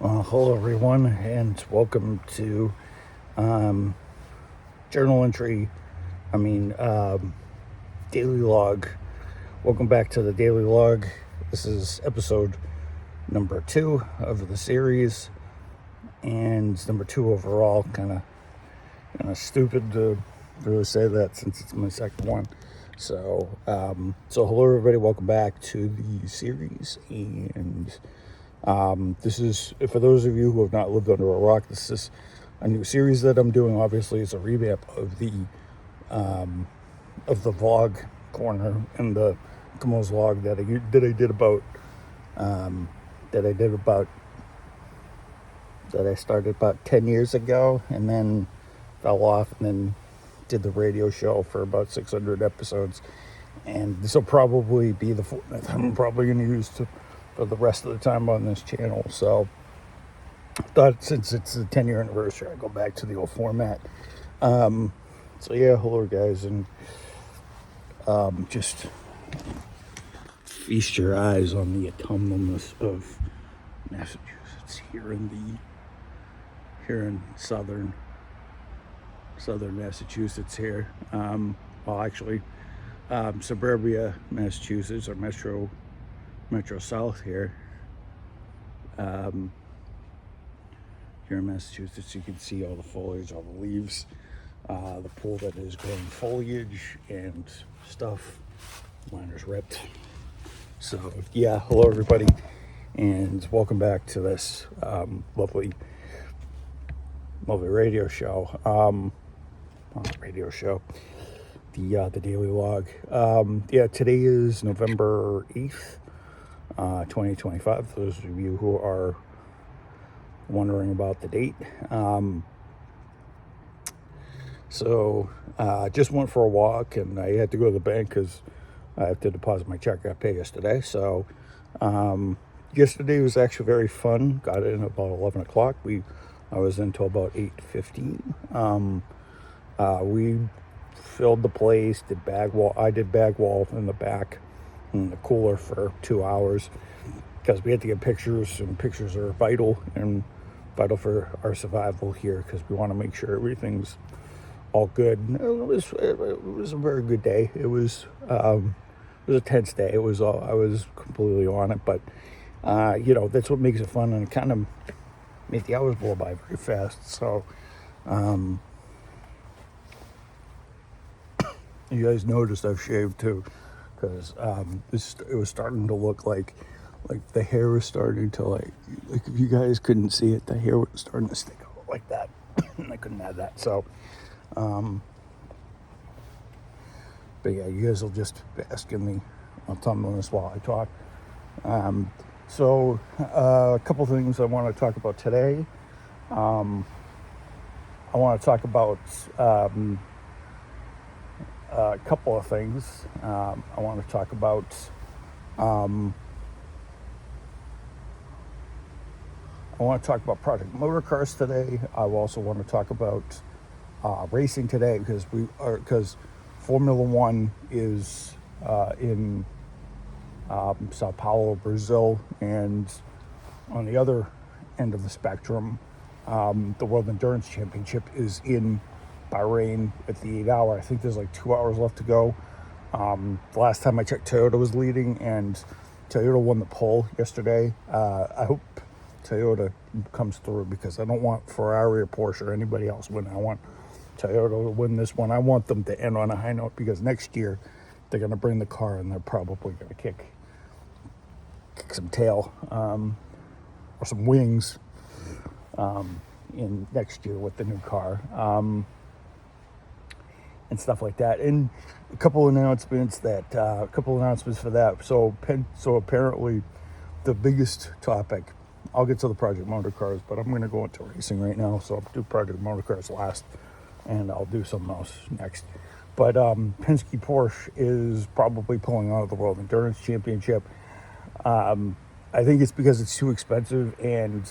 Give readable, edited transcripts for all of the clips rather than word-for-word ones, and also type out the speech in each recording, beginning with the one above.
Hello everyone, and welcome to journal entry. Daily log. Welcome back to the daily log. This is episode number 2 of the series, and number 2 overall. Kind of stupid to really say that since it's my second one. So hello everybody. Welcome back to the series, and this is, for those of you who have not lived under a rock, this is a new series that I'm doing. Obviously, it's a revamp of the vlog corner and the Kamo's log that I started about 10 years ago, and then fell off, and then did the radio show for about 600 episodes. And this will probably be the format I'm probably going to use for the rest of the time on this channel. So I thought, since it's the 10-year anniversary, I go back to the old format. Hello guys, and just feast your eyes on the autumnalness of Massachusetts here in southern Massachusetts here. Suburbia, Massachusetts, or Metro South here. Here in Massachusetts, you can see all the foliage, all the leaves, the pool that is growing foliage and stuff. Liner's ripped. So hello everybody, and welcome back to this lovely radio show. The daily log. Today is November 8th. 2025, for those of you who are wondering about the date. Just went for a walk, and I had to go to the bank because I have to deposit my check. I got paid yesterday. So yesterday was actually very fun. Got in about 11 o'clock. I was in until about 8:15. We filled the place, did bag wall. I did bag wall in the back in the cooler for 2 hours because we had to get pictures, and pictures are vital for our survival here, because we want to make sure everything's all good. It was a very good day. It was a tense day. I was completely on it, but that's what makes it fun, and it kind of made the hours blow by very fast. So you guys noticed I've shaved too, because it was starting to look like the hair was starting to, like if you guys couldn't see it, the hair was starting to stick out like that. And I couldn't have that. So you guys will just bask in the autumnalness while I talk. A couple things I want to talk about today. I want to talk about a couple of things. I want to talk about Project Motorcars today. I also want to talk about racing today, because Formula One is in Sao Paulo, Brazil, and on the other end of the spectrum, the World Endurance Championship is in Bahrain at the 8 hour. I think there's like 2 hours left to go. The last time I checked, Toyota was leading, and Toyota won the pole yesterday. I hope Toyota comes through, because I don't want Ferrari or Porsche or anybody else win. I want Toyota to win this one. I want them to end on a high note, because next year they're going to bring the car, and they're probably going to kick some tail or some wings in next year with the new car. And stuff like that, and a couple announcements for that. So apparently, the biggest topic. I'll get to the Project Motorcars, but I'm going to go into racing right now. So I'll do Project Motorcars last, and I'll do something else next. But Penske Porsche is probably pulling out of the World Endurance Championship. I think it's because it's too expensive, and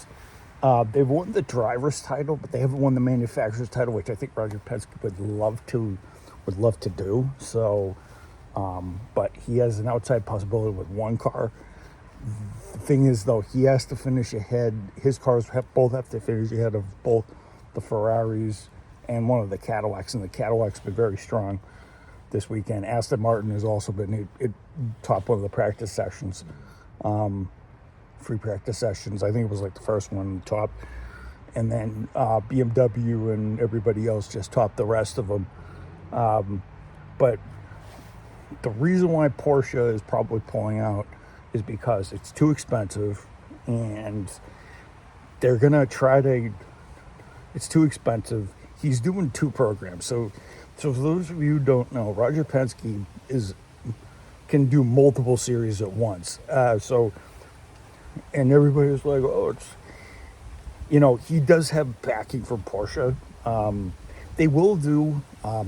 they've won the driver's title, but they haven't won the manufacturer's title, which I think Roger Penske would love to do. So, but he has an outside possibility with one car. The thing is, though, he has to finish ahead. His cars both have to finish ahead of both the Ferraris and one of the Cadillacs, and the Cadillac's been very strong this weekend. Aston Martin has also been it top one of the practice sessions, free practice sessions. I think it was like the first one top, and then BMW and everybody else just topped the rest of them. But the reason why Porsche is probably pulling out is because it's too expensive, and they're gonna try to. It's too expensive. He's doing 2 programs, so for those of you who don't know, Roger Penske can do multiple series at once. And everybody was like, oh, it's, he does have backing from Porsche. They will do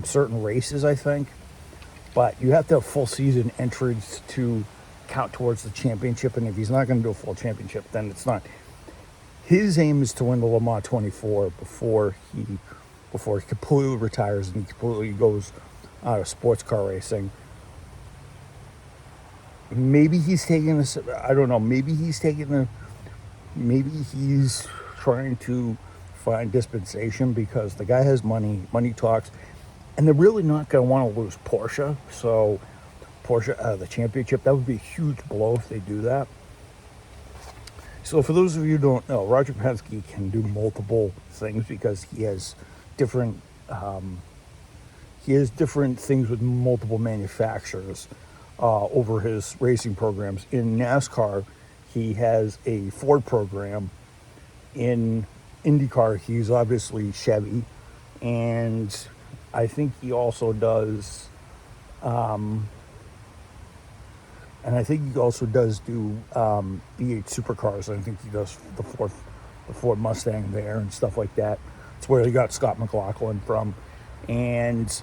certain races, I think, but you have to have full season entries to count towards the championship. And if he's not going to do a full championship, then it's not. His aim is to win the Le Mans 24 before he completely retires and he completely goes out of sports car racing. Maybe he's taking this. I don't know. Maybe he's trying to find dispensation because the guy has money. Money talks, and they're really not going to want to lose Porsche. So Porsche out of the championship, that would be a huge blow if they do that. So for those of you who don't know, Roger Penske can do multiple things because he has different things with multiple manufacturers over his racing programs. In NASCAR, he has a Ford program. In IndyCar, he's obviously Chevy, and I think he also does. And I think he also does do V8 supercars. I think he does the Ford Mustang there and stuff like that. It's where he got Scott McLaughlin from. And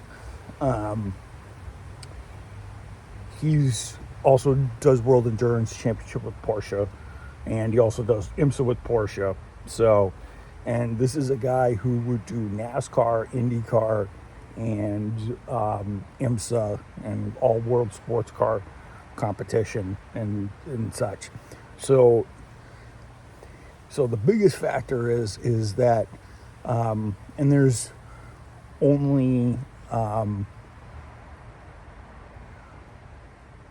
he's also does World Endurance Championship with Porsche. And he also does IMSA with Porsche. So, and this is a guy who would do NASCAR, IndyCar, and IMSA, and all world sports car competition and such. So the biggest factor is that and there's only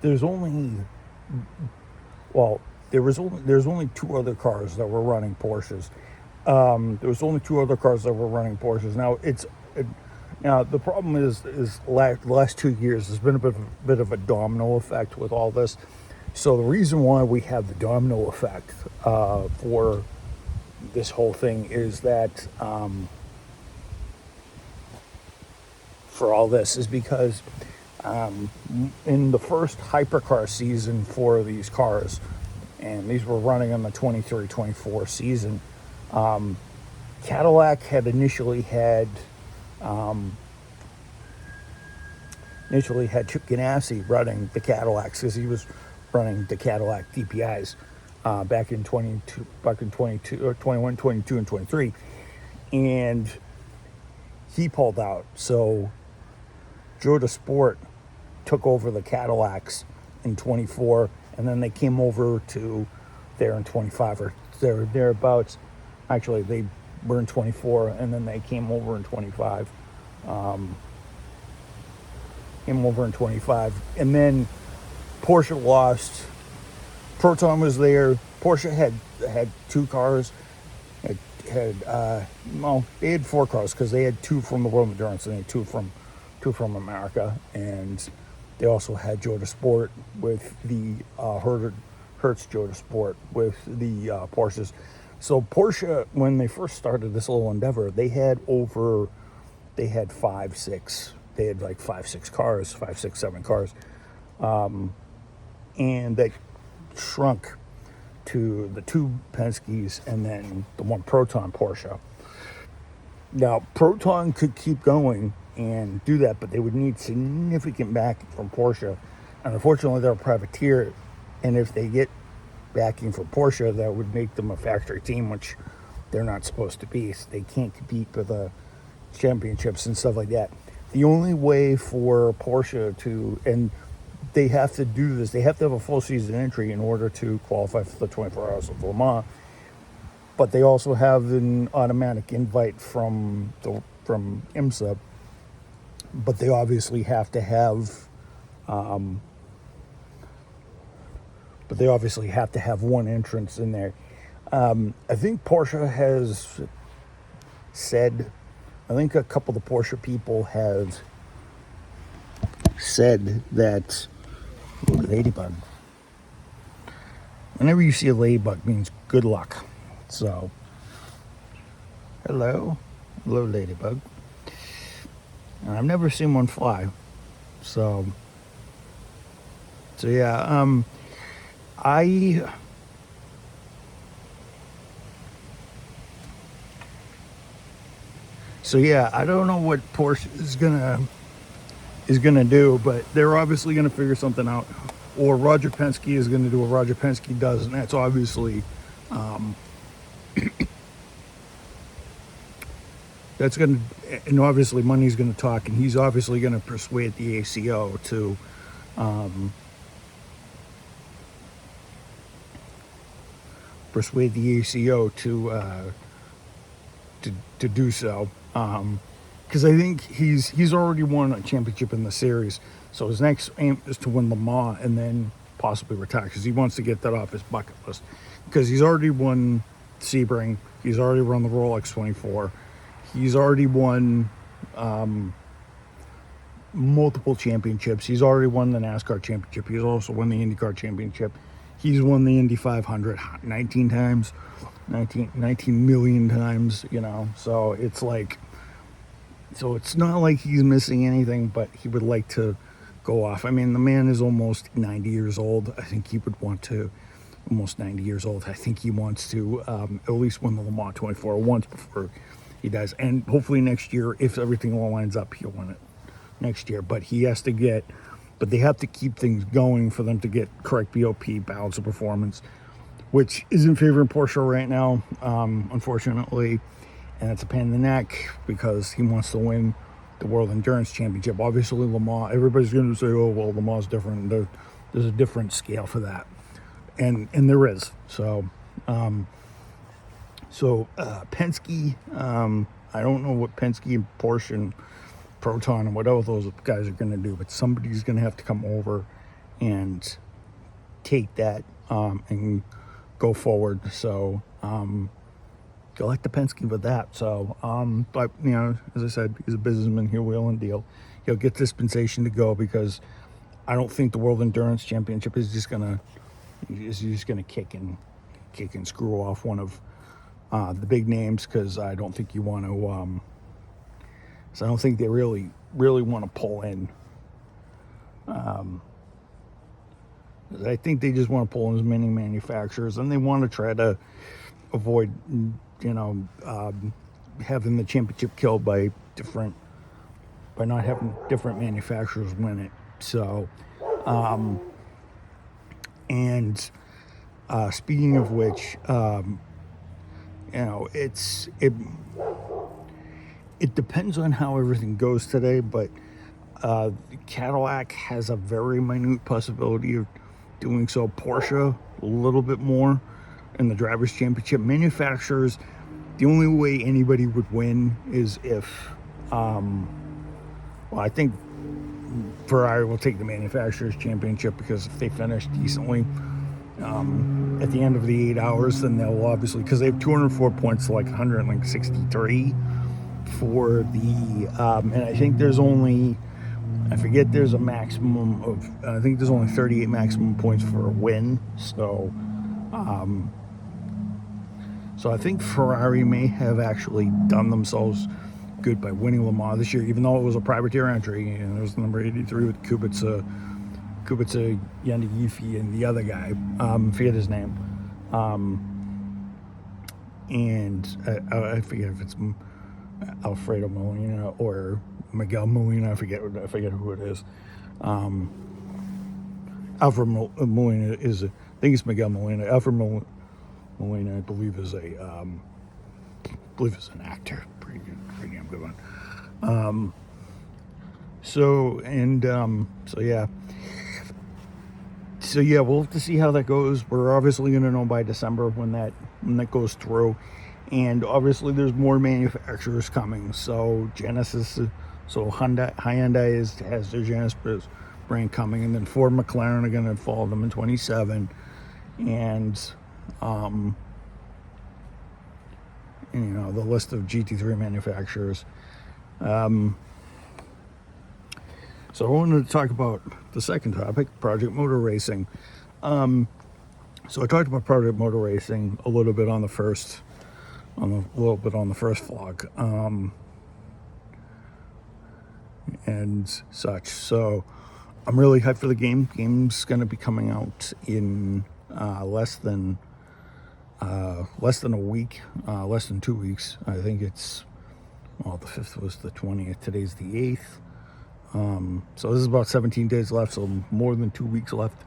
there's only 2 other cars that were running Porsches. There was only 2 other cars that were running Porsches. Now the problem is the last 2 years there's been a bit of a domino effect with all this. So the reason why we have the domino effect for this whole thing is that for all this is because in the first hypercar season for these cars, and these were running on the 23-24 season, Cadillac had initially had Chip Ganassi running the Cadillacs because he was running the Cadillac DPIs back in 21, 22, and 23, and he pulled out. So Joe DeSport took over the Cadillacs in 24, and then they came over to there in 25 or thereabouts. Actually, they were in 24, and then they came over in 25. And then Porsche lost. Proton was there. Porsche had 2 cars. They had 4 cars because they had 2 from the World Endurance and they had 2 from America, and they also had Joe DeSport with the Hertz Joe DeSport with the Porsches. So Porsche, when they first started this little endeavor, they had 5, 6. They had like 5, 6 cars, 5, 6, 7 cars, and they shrunk to the 2 Penskes and then the 1 Proton Porsche. Now Proton could keep going and do that, but they would need significant backing from Porsche, and unfortunately they're a privateer, and if they get backing from Porsche, that would make them a factory team, which they're not supposed to be. So they can't compete for the championships and stuff like that. The only way for Porsche to, and they have to do this. They have to have a full season entry in order to qualify for the 24 Hours of Le Mans. But they also have an automatic invite from IMSA. But they obviously have to have. But they obviously have to have one entrance in there. I think Porsche has said. I think a couple of the Porsche people have said that. Ooh, ladybug. Whenever you see a ladybug, means good luck. So, hello ladybug. And I've never seen one fly. So yeah. I don't know what Porsche is gonna do, but they're obviously gonna figure something out. Or Roger Penske is gonna do what Roger Penske does, and that's obviously that's gonna, and obviously money's gonna talk, and he's obviously gonna persuade the ACO to to do so, because I think he's already won a championship in the series, so his next aim is to win Le Mans and then possibly retire, because he wants to get that off his bucket list, because he's already won Sebring, he's already run the Rolex 24, he's already won multiple championships, he's already won the NASCAR championship, he's also won the IndyCar championship, he's won the Indy 500 19 times, 19 million times, so it's like, so it's not like he's missing anything, but he would like to go off. I mean, the man is almost 90 years old. I think he would want to, almost 90 years old. I think he wants to at least win the Le Mans 24 once before he dies. And hopefully next year, if everything all lines up, he'll win it next year. But he has to get, but they have to keep things going for them to get correct BOP, balance of performance, which is in favor of Porsche right now, unfortunately. And it's a pain in the neck because he wants to win the World Endurance Championship. Obviously, Le Mans, everybody's going to say, oh, well, Le Mans is different. There's a different scale for that. And there is. So Penske, I don't know what Penske and Porsche and Proton and whatever those guys are going to do, but somebody's going to have to come over and take that and go forward. So, go like the Penske with that. So, but as I said, he's a businessman. He'll wheel and deal. He'll get dispensation to go, because I don't think the World Endurance Championship is just gonna kick and screw off one of the big names, because I don't think you want to. So I don't think they really want to pull in. I think they just want to pull in as many manufacturers, and they want to try to avoid, having the championship killed by not having different manufacturers win it. So, speaking of which, it depends on how everything goes today, but Cadillac has a very minute possibility of doing so. Porsche, a little bit more in the Drivers' Championship. Manufacturers, the only way anybody would win is if, I think Ferrari will take the Manufacturers' Championship, because if they finish decently at the end of the 8 hours, then they'll obviously, because they have 204 points to like 163 for the, and I think there's only, I forget, there's a maximum of, I think there's only 38 maximum points for a win. So, so I think Ferrari may have actually done themselves good by winning Le Mans this year, even though it was a privateer entry, and it was number 83 with Kubica, Yandagifi, and the other guy, forget his name, and I forget if it's Alfredo Molina or Miguel Molina. I forget who it is. Alfred Molina is, I think it's Miguel Molina. Alfred Molina, I believe, is an actor. Pretty damn good one. So yeah. So yeah, we'll have to see how that goes. We're obviously going to know by December when that goes through, and obviously there's more manufacturers coming. So Genesis, so Hyundai has their Genesis brand coming, and then Ford, McLaren are going to follow them in 27, and you know, the list of GT3 manufacturers. So I wanted to talk about the second topic, Project Motor Racing. So I talked about Project Motor Racing a little bit on the first vlog, and such. So I'm really hyped for the game. Game's going to be coming out in less than a week, less than 2 weeks. I think it's, well, the 5th was the 20th. Today's the 8th. So this is about 17 days left, so more than 2 weeks left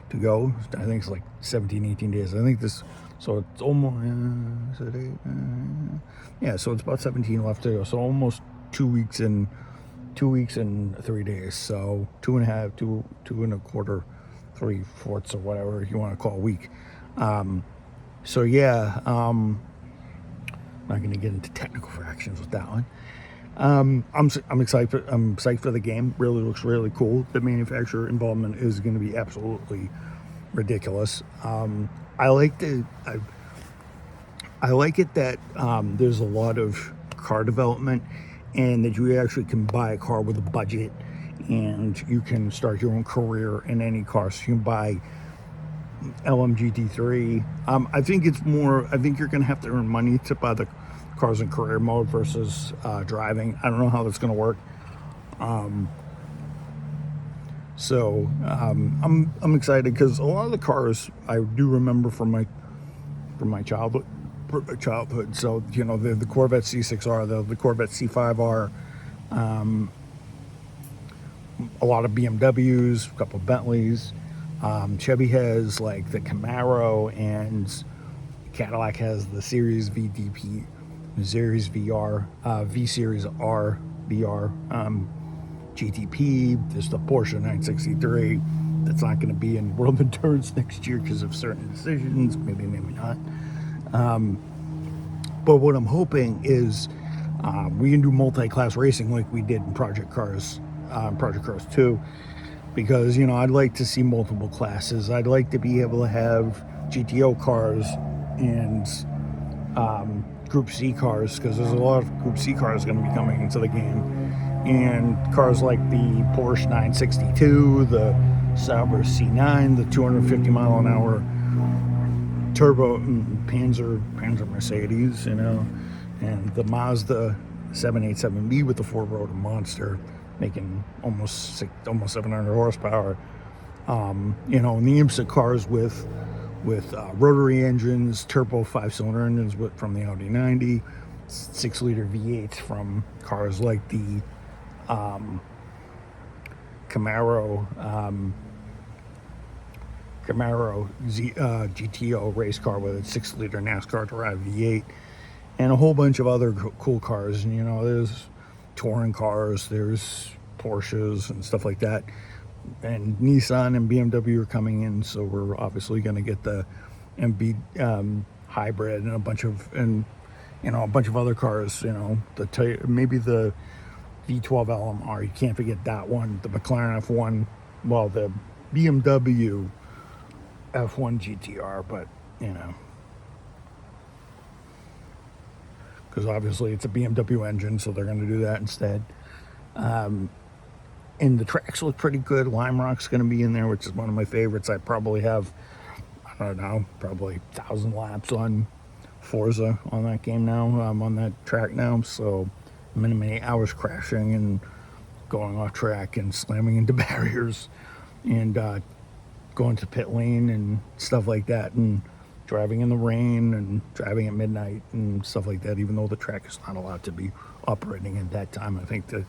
to go. I think it's like 17, 18 days. I think this, so it's almost, yeah, so it's about 17 left to go. So almost 2 weeks and 3 days. So 2.5, two and a quarter, 3/4 or whatever you want to call a week. So yeah, I'm not going to get into technical fractions with that one. I'm excited. I'm psyched for the game. Really looks really cool. The manufacturer involvement is going to be absolutely ridiculous. I like it that there's a lot of car development, and that you actually can buy a car with a budget, and you can start your own career in any car. So you can buy LMGT3. I think it's more. I think you're going to have to earn money to buy the cars in career mode versus driving. I don't know how that's going to work. So I'm excited because a lot of the cars I do remember from my childhood. So you know, the Corvette C6R, the Corvette C5R, a lot of BMWs, a couple of Bentleys. Chevy has like the Camaro, and Cadillac has the Series VDP, Series VR, V Series R VR, GTP. There's the Porsche 963 that's not going to be in World Endurance next year because of certain decisions, maybe not. But what I'm hoping is we can do multi-class racing like we did in Project Cars 2, because, you know, I'd like to see multiple classes. I'd like to be able to have GTO cars and Group C cars, because there's a lot of Group C cars going to be coming into the game, and cars like the Porsche 962, the Sauber C9, the 250 mile an hour turbo Panzer Mercedes, you know, and the Mazda 787B with the 4-rotor monster, making almost 700 horsepower. You know, and the IMSA cars with rotary engines, turbo 5-cylinder engines from the Audi 90, 6-liter V8s from cars like the Camaro GTO race car with a 6-liter NASCAR derived V8, and a whole bunch of other cool cars. And, you know, there's touring cars, there's Porsches and stuff like that, and Nissan and BMW are coming in, so we're obviously going to get the MB hybrid and a bunch of other cars. You know, maybe the V12 LMR, you can't forget that one, the McLaren F1, well, the BMW F1 GTR, but, you know, because obviously it's a BMW engine, so they're going to do that instead. And the tracks look pretty good. Lime Rock's going to be in there, which is one of my favorites. I probably have, I don't know, probably 1,000 laps on Forza on that game now. I'm on that track now, so minimum 8 hours crashing and going off track and slamming into barriers and going to pit lane and stuff like that, and driving in the rain and driving at midnight and stuff like that, even though the track is not allowed to be operating at that time. I think the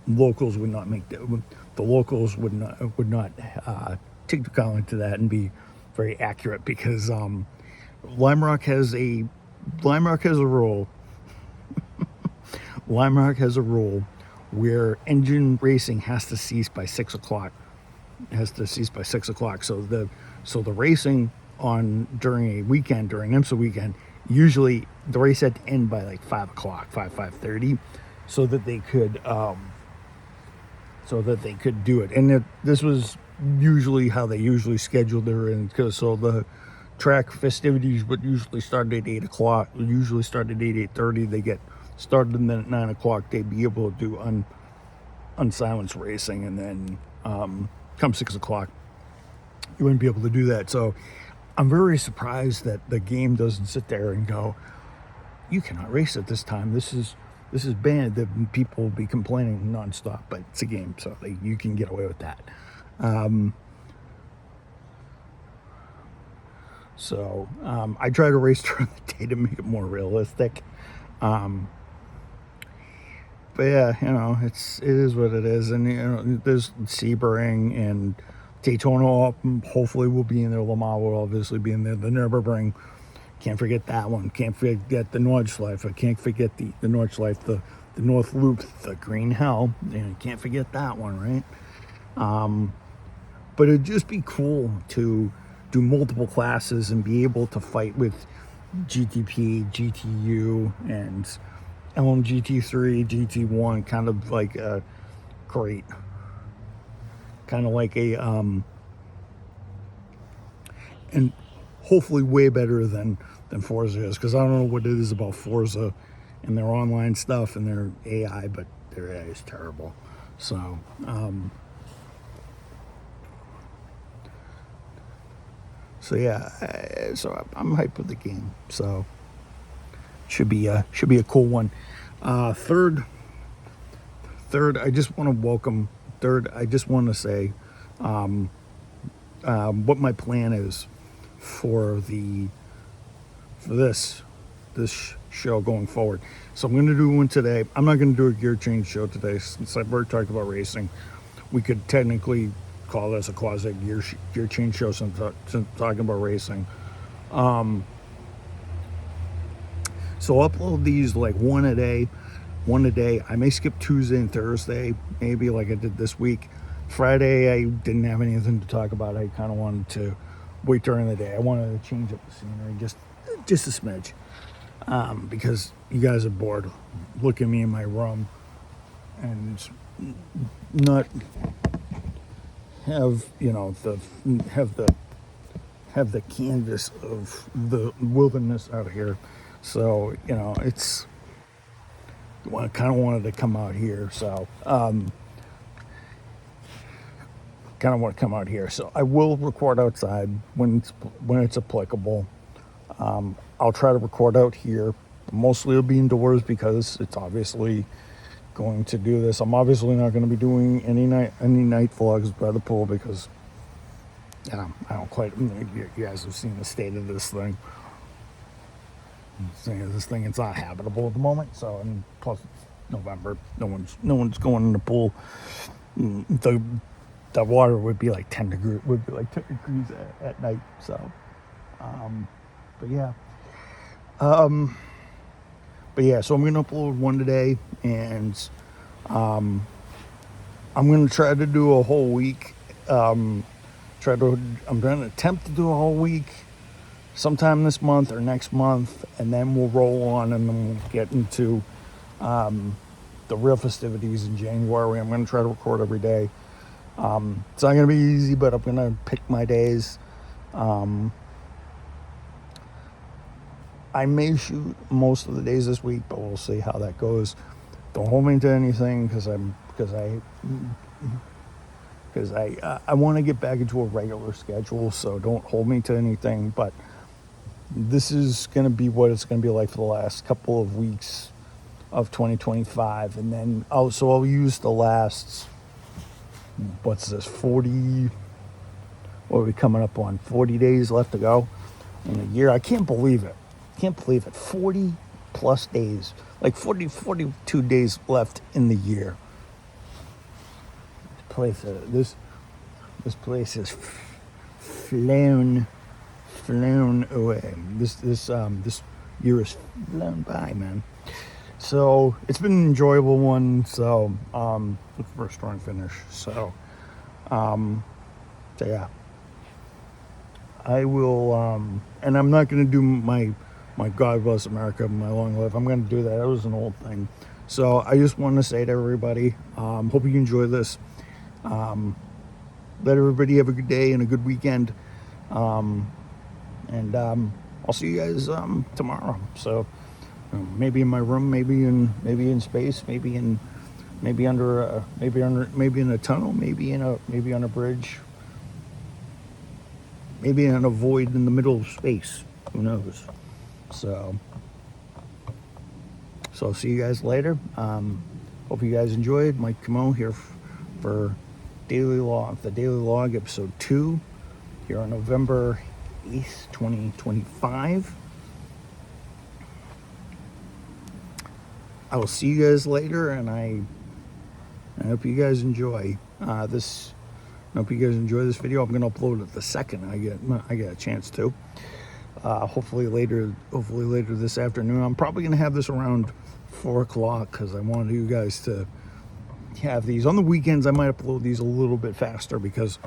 locals would not make that. The locals would not take the color into that and be very accurate, because Lime Rock has a rule. Lime Rock has a rule where engine racing has to cease by 6 o'clock. So So the racing on during a weekend, during IMSA weekend, usually the race had to end by like 5 o'clock, 5:30, so that they could do it. And this was usually how they usually scheduled their in, because so the track festivities would usually start at 8 o'clock. Usually start at 8:30. They get started, and then at 9 o'clock they'd be able to do unsilenced racing, and then come 6 o'clock you wouldn't be able to do that. So I'm very surprised that the game doesn't sit there and go, you cannot race at this time. This is banned. That people will be complaining nonstop, but it's a game, so you can get away with that. I try to race during the day to make it more realistic. But yeah, it is what it is, and there's Sebring and Daytona. Hopefully, we'll be in there. Le Mans will obviously be in there. The Nürburgring, can't forget that one. Can't forget the Nordschleife. I can't forget the Nordschleife, the North Loop, the Green Hell. Can't forget that one, right? But it'd just be cool to do multiple classes and be able to fight with GTP, GTU, and LMGT3, GT1, kind of like a great, kind of like a, and hopefully way better than Forza is, because I don't know what it is about Forza and their online stuff and their AI, but their AI is terrible. So, so I'm hyped with the game. So should be a cool one. Third, I just want to welcome. I just want to say what my plan is for this show going forward. So I'm going to do one today. I'm not going to do a gear change show today, since I've already talked about racing. We could technically call this a quasi gear change show, since talking about racing. So upload these like one a day. I may skip Tuesday and Thursday, maybe, like I did this week. Friday, I didn't have anything to talk about. I kind of wanted to wait during the day. I wanted to change up the scenery just a smidge, because you guys are bored. Look at me in my room and not have the canvas of the wilderness out here. So it's I kind of wanted to come out here. So kind of want to come out here. So I will record outside when it's applicable. I'll try to record out here. Mostly it'll be indoors, because it's obviously going to do this. I'm obviously not going to be doing any night vlogs by the pool, because I don't quite. You guys have seen the state of this thing. It's not habitable at the moment. So, and plus it's November. No one's going in the pool. The water would be like 10 degrees. Would be like 10 degrees at night. So, but yeah. So I'm gonna upload one today, and I'm gonna try to do a whole week. I'm gonna attempt to do a whole week sometime this month or next month, and then we'll roll on, and then we'll get into the real festivities in January. I'm going to try to record every day. It's not going to be easy, but I'm going to pick my days. I may shoot most of the days this week, but we'll see how that goes. Don't hold me to anything, because I want to get back into a regular schedule, so don't hold me to anything. But this is going to be what it's going to be like for the last couple of weeks of 2025. And then I'll use the last, 40, what are we coming up on? 40 days left to go in the year. I can't believe it. 40 plus days, like 42 days left in the year. This place is flown away. This year is flown by, man. So it's been an enjoyable one. So look for a strong finish. So yeah. I will, and I'm not going to do my God Bless America, my long life. I'm going to do that. That was an old thing. So I just want to say to everybody, hope you enjoy this. Let everybody have a good day and a good weekend. And I'll see you guys tomorrow. So maybe in my room, maybe in space, maybe under maybe in a tunnel, maybe on a bridge, maybe in a void in the middle of space. Who knows? So I'll see you guys later. Hope you guys enjoyed. Mike Camo here for Daily Log, the Daily Log, episode 2, here on November 8th, 2025. I will see you guys later, and I hope you guys enjoy this. I hope you guys enjoy this video. I'm going to upload it the second I get a chance to. Hopefully later this afternoon. I'm probably going to have this around 4 o'clock because I want you guys to have these. On the weekends, I might upload these a little bit faster because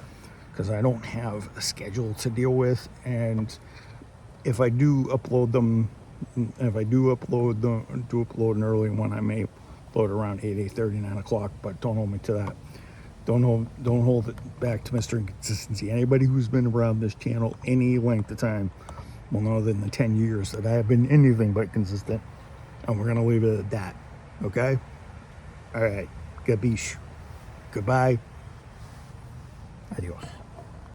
I don't have a schedule to deal with. And if I do upload them, upload an early one, I may upload around 8:30, 9 o'clock, but don't hold me to that. Don't hold it back to Mr. Inconsistency. Anybody who's been around this channel any length of time will know that in the 10 years that I have been anything but consistent. And we're going to leave it at that. Okay? All right. Gabish. Goodbye. Adios.